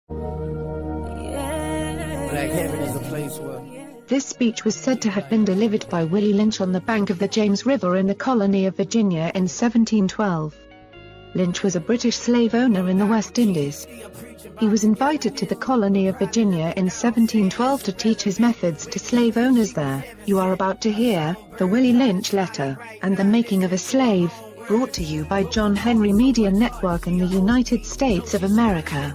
Black heaven is a place where... This speech was said to have been delivered by Willie Lynche on the bank of the James River in the colony of Virginia in 1712. Lynche was a British slave owner in the West Indies. He was invited to the colony of Virginia in 1712 to teach his methods to slave owners there. You are about to hear the Willie Lynche Letter and the Making of a Slave, brought to you by John Henry Media Network in the United States of America.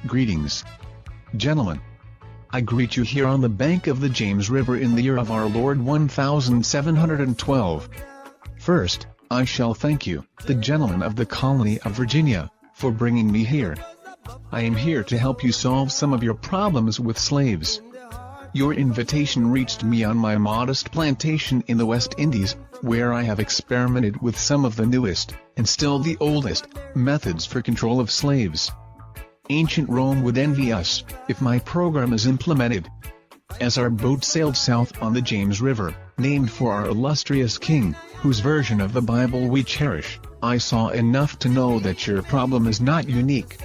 Greetings, gentlemen. I greet you here on the bank of the James River in the year of our Lord 1712. First, I shall thank you, the gentlemen of the colony of Virginia, for bringing me here. I am here to help you solve some of your problems with slaves. Your invitation reached me on my modest plantation in the West Indies, where I have experimented with some of the newest, and still the oldest, methods for control of slaves. Ancient Rome would envy us, if my program is implemented. As our boat sailed south on the James River, named for our illustrious king, whose version of the Bible we cherish, I saw enough to know that your problem is not unique.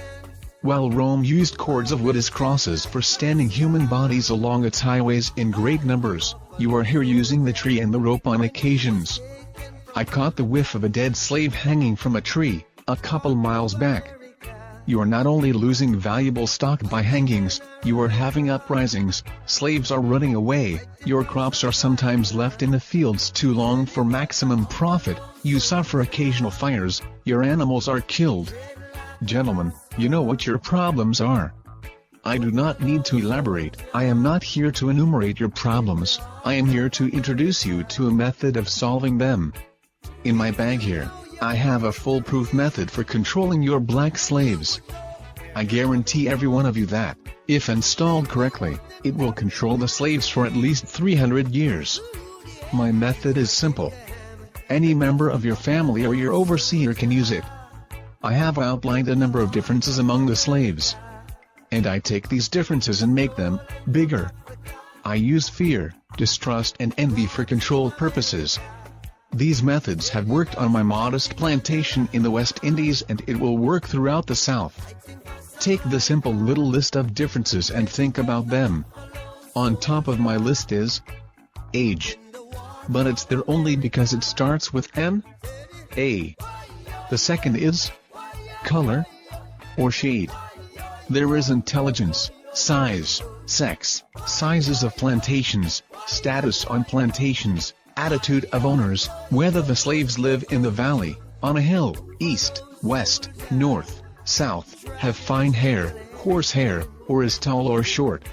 While Rome used cords of wood as crosses for standing human bodies along its highways in great numbers, you are here using the tree and the rope on occasions. I caught the whiff of a dead slave hanging from a tree, a couple miles back. You are not only losing valuable stock by hangings, you are having uprisings, slaves are running away, your crops are sometimes left in the fields too long for maximum profit, you suffer occasional fires, your animals are killed. Gentlemen, you know what your problems are. I do not need to elaborate. I am not here to enumerate your problems, I am here to introduce you to a method of solving them. In my bag here, I have a foolproof method for controlling your black slaves. I guarantee every one of you that, if installed correctly, it will control the slaves for at least 300 years. My method is simple. Any member of your family or your overseer can use it. I have outlined a number of differences among the slaves. And I take these differences and make them bigger. I use fear, distrust and envy for control purposes. These methods have worked on my modest plantation in the West Indies and it will work throughout the South. Take the simple little list of differences and think about them. On top of my list is age. But it's there only because it starts with N. A. The second is color or shade. There is intelligence, size, sex, sizes of plantations, status on plantations, attitude of owners, whether the slaves live in the valley, on a hill, east, west, north, south, have fine hair, coarse hair, or is tall or short.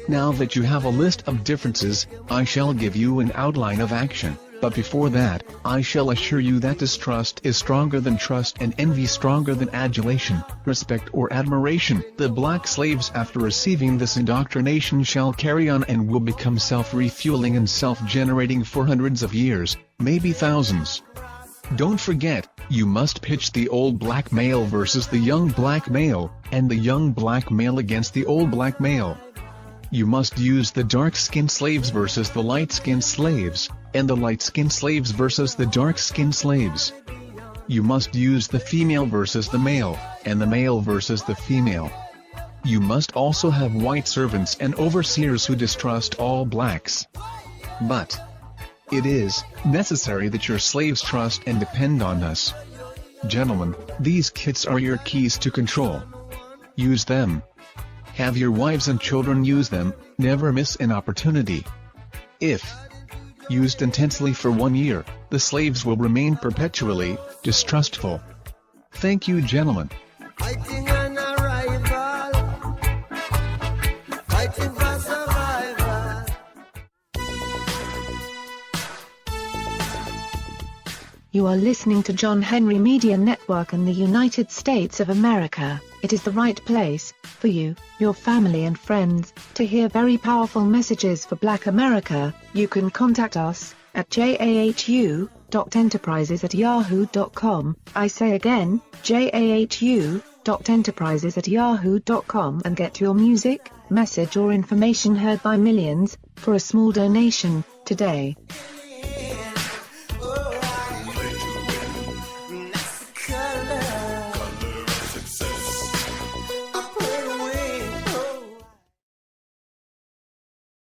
Now that you have a list of differences, I shall give you an outline of action, but before that, I shall assure you that distrust is stronger than trust and envy stronger than adulation, respect or admiration. The black slaves after receiving this indoctrination shall carry on and will become self-refueling and self-generating for hundreds of years, maybe thousands. Don't forget, you must pitch the old black male versus the young black male, and the young black male against the old black male. You must use the dark-skinned slaves versus the light-skinned slaves, and the light-skinned slaves versus the dark-skinned slaves. You must use the female versus the male, and the male versus the female. You must also have white servants and overseers who distrust all blacks. But it is necessary that your slaves trust and depend on us. Gentlemen, these kits are your keys to control. Use them. Have your wives and children use them, never miss an opportunity. If used intensely for 1 year, the slaves will remain perpetually distrustful. Thank you, gentlemen. You are listening to John Henry Media Network in the United States of America. It is the right place for you, your family and friends, to hear very powerful messages for Black America. You can contact us at jahu.enterprises@yahoo.com. I say again, jahu.enterprises@yahoo.com, and get your music, message or information heard by millions, for a small donation, today.